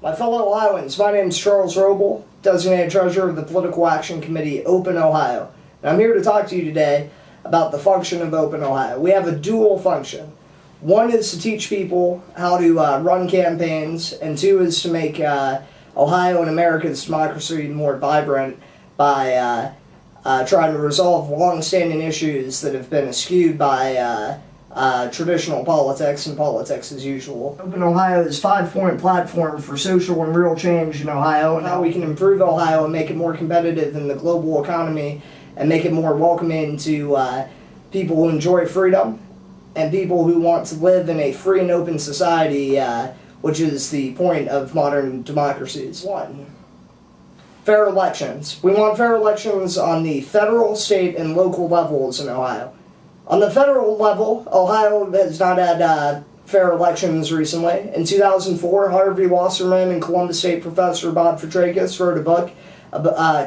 My fellow Ohioans, my name is Charles Roble, designated treasurer of the Political Action Committee, Open Ohio. And I'm here to talk to you today about the function of Open Ohio. We have a dual function. One is to teach people how to run campaigns, and two is to make Ohio and America's democracy more vibrant by trying to resolve long-standing issues that have been eschewed by traditional politics and politics as usual. Open Ohio's 5-point platform for social and real change in Ohio, and how we can improve Ohio and make it more competitive in the global economy and make it more welcoming to people who enjoy freedom and people who want to live in a free and open society, which is the point of modern democracies. 1. Fair elections. We want fair elections on the federal, state, and local levels in Ohio. On the federal level, Ohio has not had fair elections recently. In 2004, Harvey Wasserman and Columbus State professor Bob Fitrakis wrote a book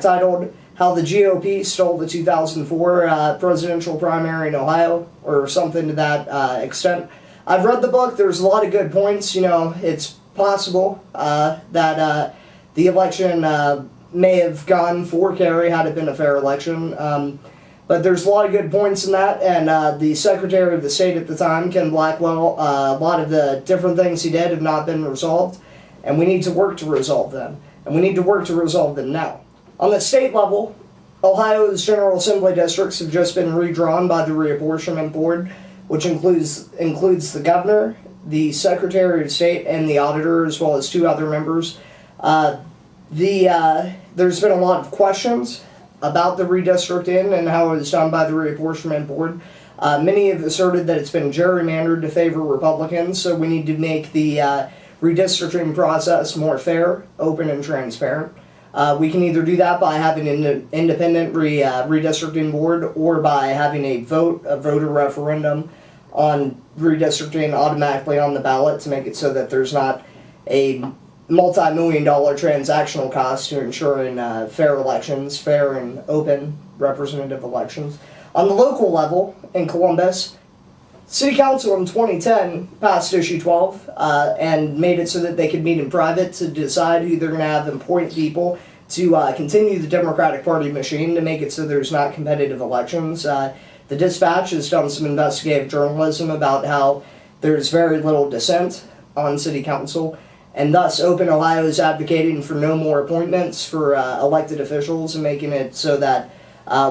titled How the GOP Stole the 2004 Presidential Primary in Ohio, or something to that extent. I've read the book. There's a lot of good points. You know, it's possible that the election may have gone for Kerry had it been a fair election. But there's a lot of good points in that, and the Secretary of the State at the time, Ken Blackwell, a lot of the different things he did have not been resolved, and we need to work to resolve them, and we need to work to resolve them now. On the state level, Ohio's General Assembly districts have just been redrawn by the Reapportionment Board, which includes the governor, the Secretary of State, and the auditor, as well as 2 other members. There's been a lot of questions about the redistricting and how it was done by the Reapportionment Board. Many have asserted that it's been gerrymandered to favor Republicans, so we need to make the redistricting process more fair, open, and transparent. We can either do that by having an independent redistricting board, or by having a voter referendum on redistricting automatically on the ballot to make it so that there's not a multi-million-dollar transactional cost to ensuring fair elections, fair and open representative elections. On the local level, in Columbus, City Council in 2010 passed Issue 12 and made it so that they could meet in private to decide who they're going to have appoint people to continue the Democratic Party machine to make it so there's not competitive elections. The Dispatch has done some investigative journalism about how there's very little dissent on City Council, and thus Open Ohio is advocating for no more appointments for elected officials and making it so that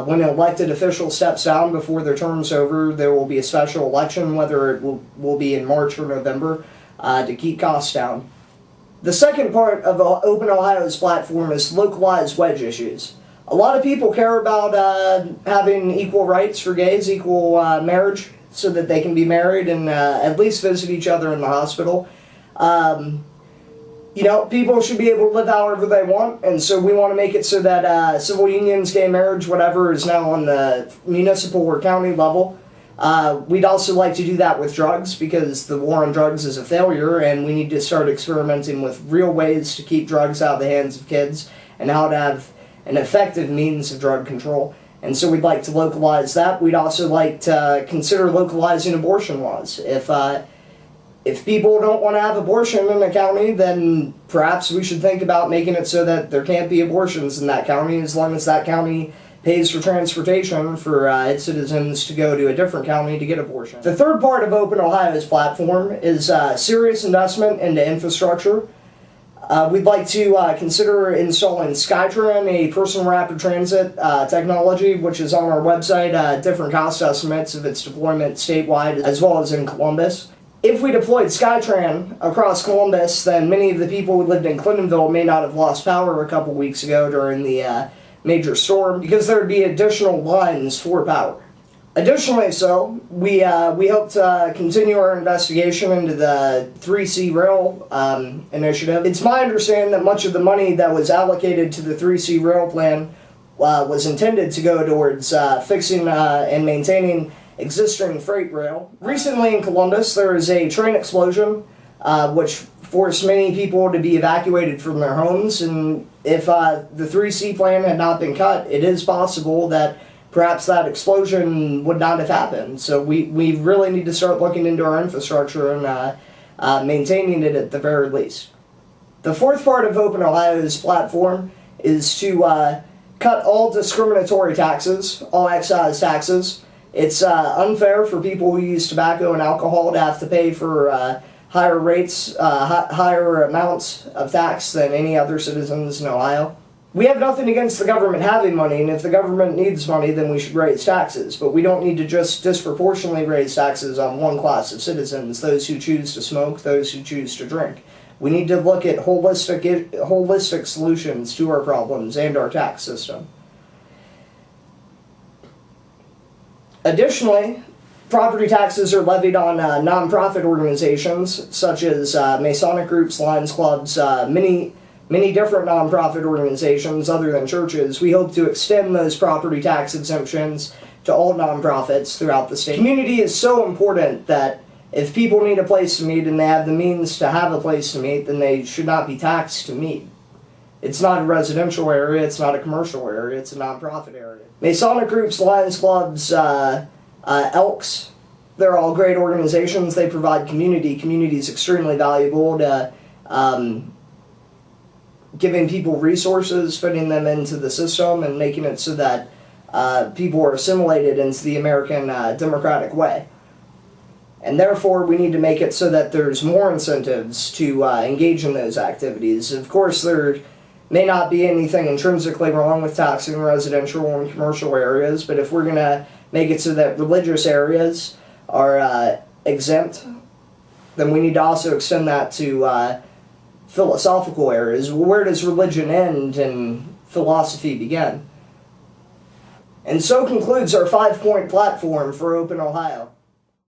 when an elected official steps down before their term's over, there will be a special election, whether it will be in March or November, to keep costs down. The second part of Open Ohio's platform is localized wedge issues. A lot of people care about having equal rights for gays, equal marriage, so that they can be married and at least visit each other in the hospital. You know, people should be able to live however they want, and so we want to make it so that civil unions, gay marriage, whatever, is now on the municipal or county level. We'd also like to do that with drugs, because the war on drugs is a failure, and we need to start experimenting with real ways to keep drugs out of the hands of kids, and how to have an effective means of drug control. And so we'd like to localize that. We'd also like to consider localizing abortion laws. If people don't want to have abortion in a county, then perhaps we should think about making it so that there can't be abortions in that county, as long as that county pays for transportation for its citizens to go to a different county to get abortion. The third part of Open Ohio's platform is serious investment into infrastructure. We'd like to consider installing SkyTran, a personal rapid transit technology, which is on our website, different cost estimates of its deployment statewide, as well as in Columbus. If we deployed SkyTran across Columbus, then many of the people who lived in Clintonville may not have lost power a couple weeks ago during the major storm, because there would be additional lines for power. Additionally, we hope to continue our investigation into the 3C Rail initiative. It's my understanding that much of the money that was allocated to the 3C Rail plan was intended to go towards fixing and maintaining existing freight rail. Recently in Columbus, there was a train explosion which forced many people to be evacuated from their homes, and if the 3C plan had not been cut, it is possible that perhaps that explosion would not have happened. So we really need to start looking into our infrastructure and maintaining it at the very least. The fourth part of Open Ohio's platform is to cut all discriminatory taxes, all excise taxes. It's unfair for people who use tobacco and alcohol to have to pay for higher rates, higher amounts of tax than any other citizens in Ohio. We have nothing against the government having money, and if the government needs money, then we should raise taxes. But we don't need to just disproportionately raise taxes on one class of citizens, those who choose to smoke, those who choose to drink. We need to look at holistic solutions to our problems and our tax system. Additionally, property taxes are levied on nonprofit organizations such as Masonic groups, Lions clubs, many different nonprofit organizations other than churches. We hope to extend those property tax exemptions to all nonprofits throughout the state. Community is so important that if people need a place to meet and they have the means to have a place to meet, then they should not be taxed to meet. It's not a residential area, it's not a commercial area, it's a nonprofit area. Masonic groups, Lions clubs, Elks, they're all great organizations. They provide community. Community is extremely valuable to giving people resources, fitting them into the system, and making it so that people are assimilated into the American democratic way. And therefore, we need to make it so that there's more incentives to engage in those activities. Of course, there may not be anything intrinsically wrong with taxing residential and commercial areas, but if we're going to make it so that religious areas are exempt, then we need to also extend that to philosophical areas. Where does religion end and philosophy begin? And so concludes our 5-point platform for Open Ohio.